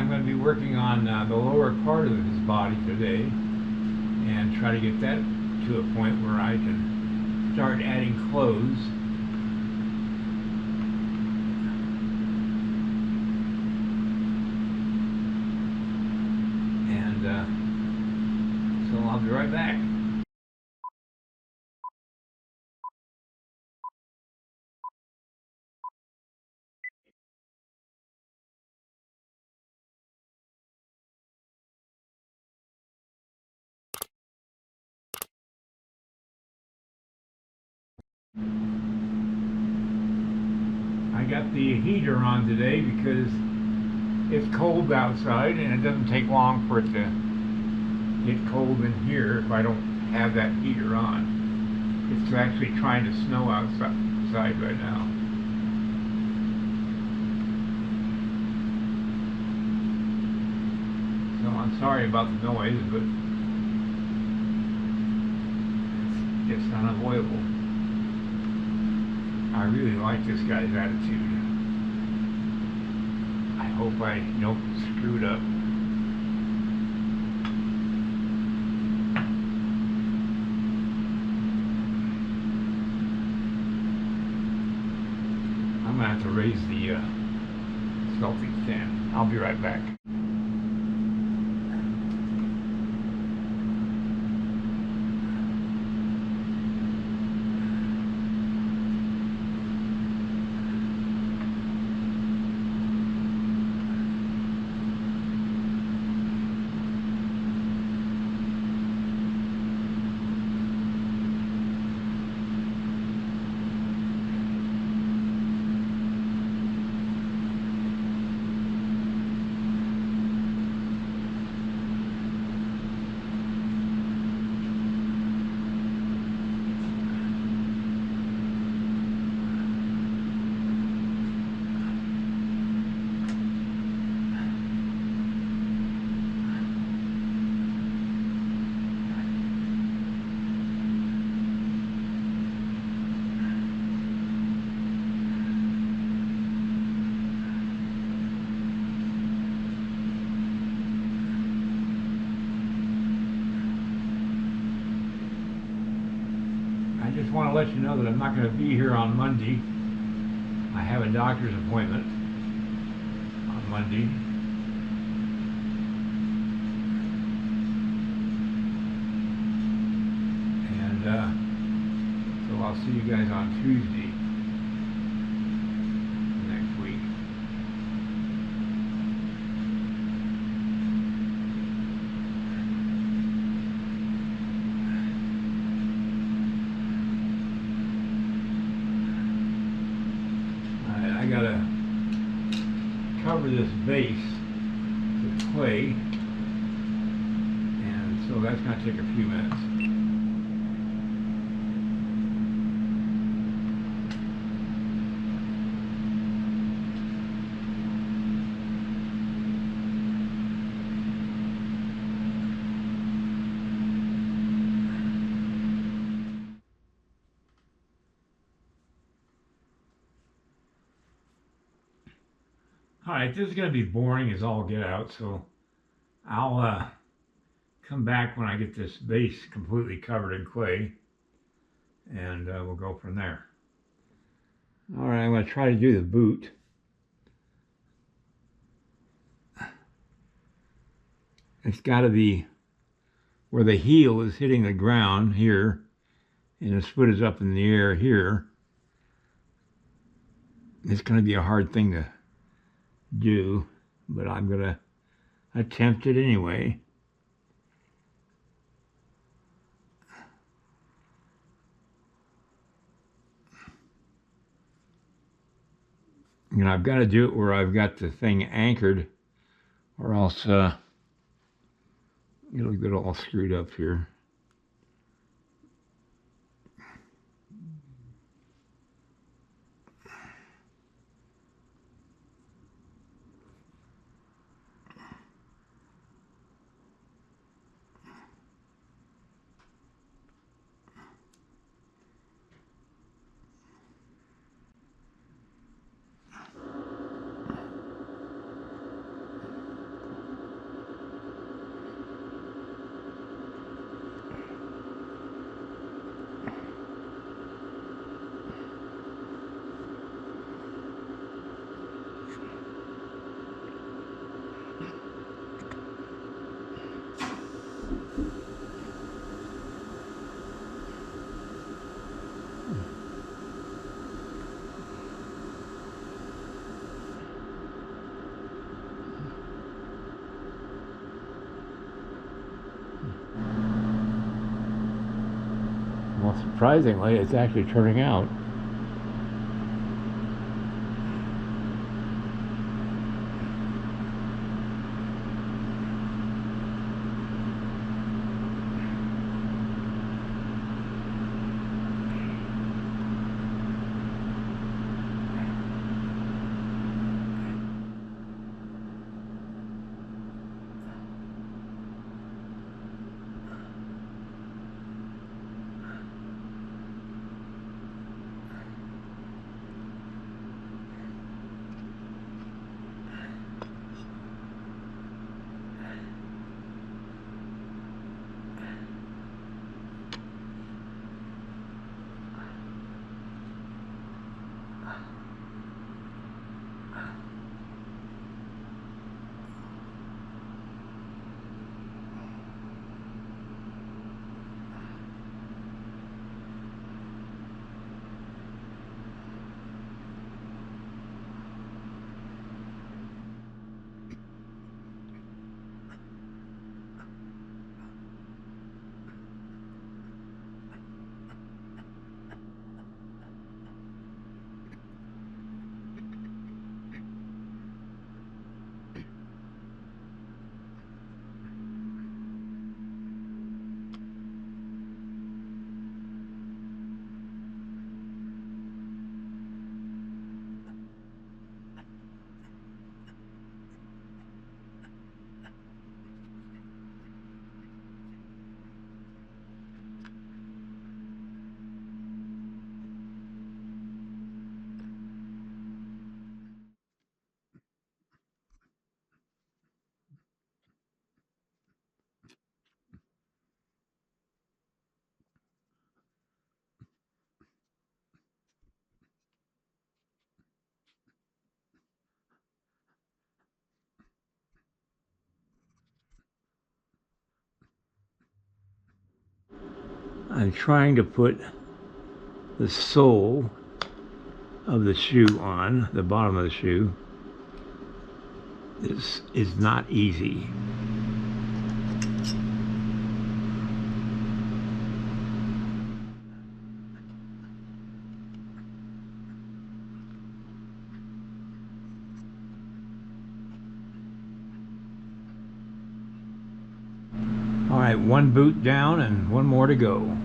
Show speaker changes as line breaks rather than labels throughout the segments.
I'm going to be working on the lower part of his body today and try to get that to a point where I can start adding clothes. And so I'll be right back. I got the heater on today because it's cold outside and it doesn't take long for it to get cold in here if I don't have that heater on. It's actually trying to snow outside right now. So I'm sorry about the noise, but it's just unavoidable. I really like this guy's attitude. I hope I don't screw it up. I'm gonna have to raise the sculpting stand. I'll be right back. I just want to let you know that I'm not going to be here on Monday. I have a doctor's appointment on Monday. And so I'll see you guys on Tuesday next week. I gotta cover this base with clay, and so that's gonna take a few minutes. Alright, this is going to be boring as all get out, so I'll come back when I get this base completely covered in clay, and we'll go from there. Alright, I'm going to try to do the boot. It's got to be where the heel is hitting the ground here, and his foot is up in the air here. It's going to be a hard thing to do, but I'm going to attempt it anyway. And I've got to do it where I've got the thing anchored, or else it'll get all screwed up here. Well, surprisingly, it's actually turning out. I'm trying to put the sole of the shoe on, the bottom of the shoe. This is not easy. All right, one boot down and one more to go.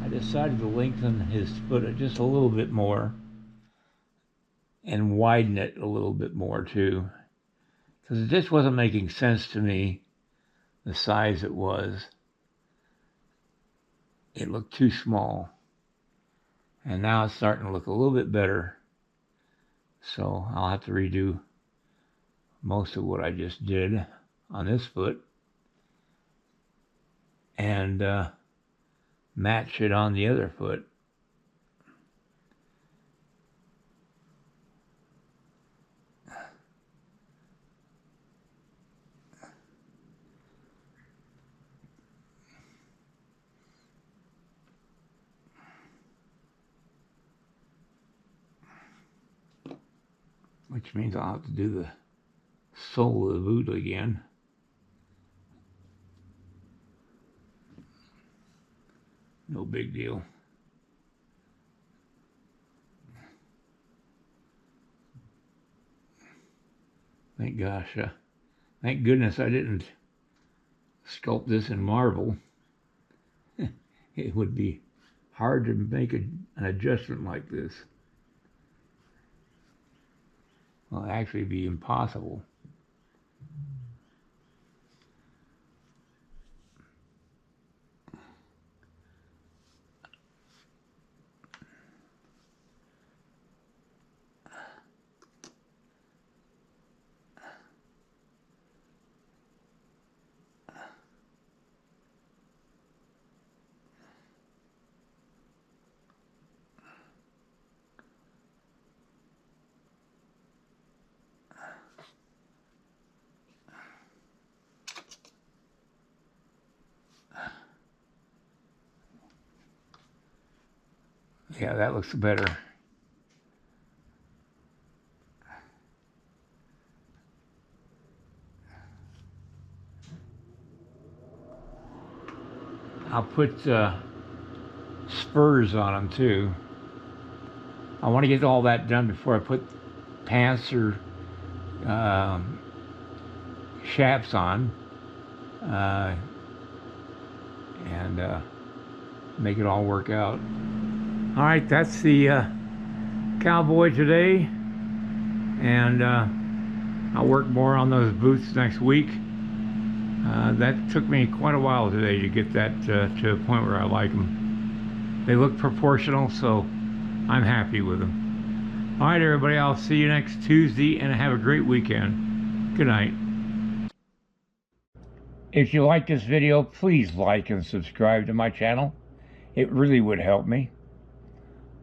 I decided to lengthen his foot just a little bit more and widen it a little bit more too, because it just wasn't making sense to me, the size it was. It looked too small. And now it's starting to look a little bit better. So I'll have to redo most of what I just did on this foot and match it on the other foot. Which means I'll have to do the sole of the boot again. No big deal. Thank gosh, thank goodness I didn't sculpt this in marble. It would be hard to make an adjustment like this. Well, it'd actually be impossible. Yeah, that looks better. I'll put spurs on them too. I want to get all that done before I put pants or chaps on, and make it all work out. All right, that's the Cowboy today, and I'll work more on those boots next week. That took me quite a while today to get that to a point where I like them. They look proportional, so I'm happy with them. All right, everybody, I'll see you next Tuesday, and have a great weekend. Good night. If you like this video, please like and subscribe to my channel. It really would help me.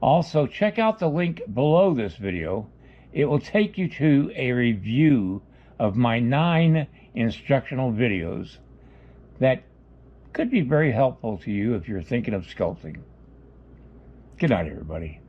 Also, check out the link below this video. It will take you to a review of my 9 instructional videos that could be very helpful to you if you're thinking of sculpting. Good night, everybody.